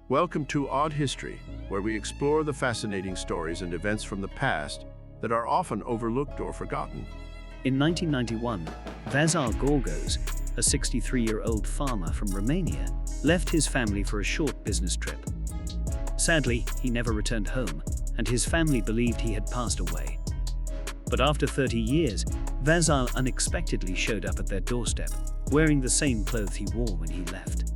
Welcome to Odd History, where we explore the fascinating stories and events from the past that are often overlooked or forgotten. In 1991, Vasile Gorgos, a 63-year-old farmer from Romania, left his family for a short business trip. Sadly, he never returned home, and his family believed he had passed away. But after 30 years, Vasile unexpectedly showed up at their doorstep, wearing the same clothes he wore when he left.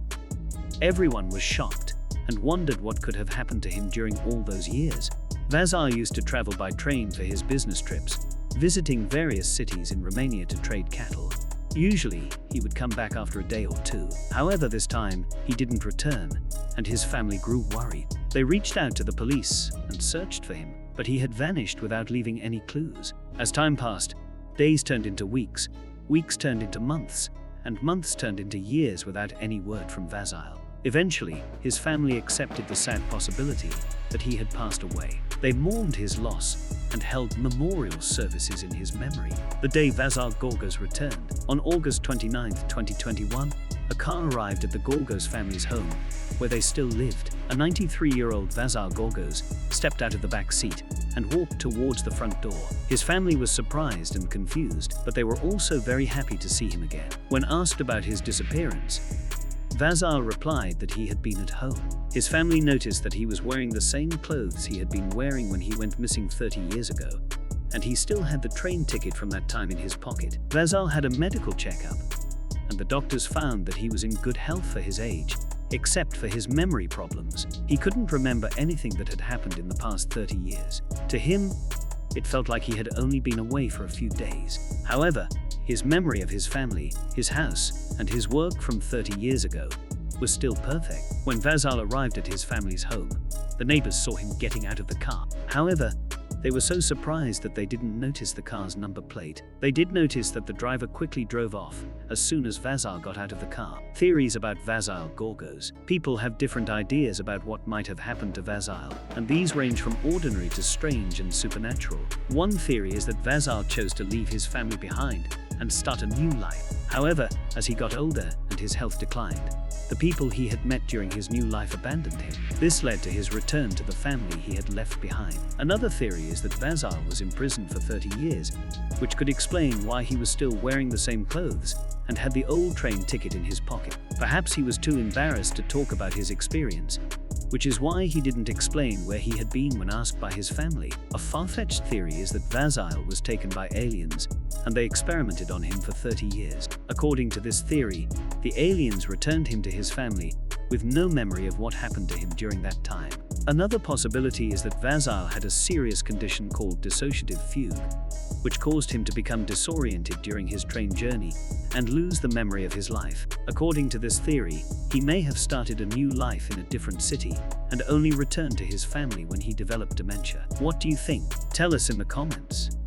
Everyone was shocked and wondered what could have happened to him during all those years. Vasile used to travel by train for his business trips, visiting various cities in Romania to trade cattle. Usually, he would come back after a day or two. However, this time, he didn't return, and his family grew worried. They reached out to the police and searched for him, but he had vanished without leaving any clues. As time passed, days turned into weeks, weeks turned into months, and months turned into years without any word from Vasile. Eventually, his family accepted the sad possibility that he had passed away. They mourned his loss and held memorial services in his memory. The day Vasile Gorgos returned, on August 29, 2021, a car arrived at the Gorgos family's home, where they still lived. A 93-year-old Vasile Gorgos stepped out of the back seat and walked towards the front door. His family was surprised and confused, but they were also very happy to see him again. When asked about his disappearance, Vasile replied that he had been at home. His family noticed that he was wearing the same clothes he had been wearing when he went missing 30 years ago, and he still had the train ticket from that time in his pocket. Vasile had a medical checkup, and the doctors found that he was in good health for his age, except for his memory problems. He couldn't remember anything that had happened in the past 30 years. To him, it felt like he had only been away for a few days. However, his memory of his family, his house, and his work from 30 years ago was still perfect. When Vasile arrived at his family's home, the neighbors saw him getting out of the car. However, they were so surprised that they didn't notice the car's number plate. They did notice that the driver quickly drove off as soon as Vasile got out of the car. Theories about Vasile Gorgos. People have different ideas about what might have happened to Vasile, and these range from ordinary to strange and supernatural. One theory is that Vasile chose to leave his family behind and start a new life. However, as he got older and his health declined, the people he had met during his new life abandoned him. This led to his return to the family he had left behind. Another theory is that Vasile was imprisoned for 30 years, which could explain why he was still wearing the same clothes and had the old train ticket in his pocket. Perhaps he was too embarrassed to talk about his experience, which is why he didn't explain where he had been when asked by his family. A far-fetched theory is that Vasile was taken by aliens, and they experimented on him for 30 years. According to this theory, the aliens returned him to his family with no memory of what happened to him during that time. Another possibility is that Vasile had a serious condition called dissociative fugue, which caused him to become disoriented during his train journey and lose the memory of his life. According to this theory, he may have started a new life in a different city and only returned to his family when he developed dementia. What do you think? Tell us in the comments.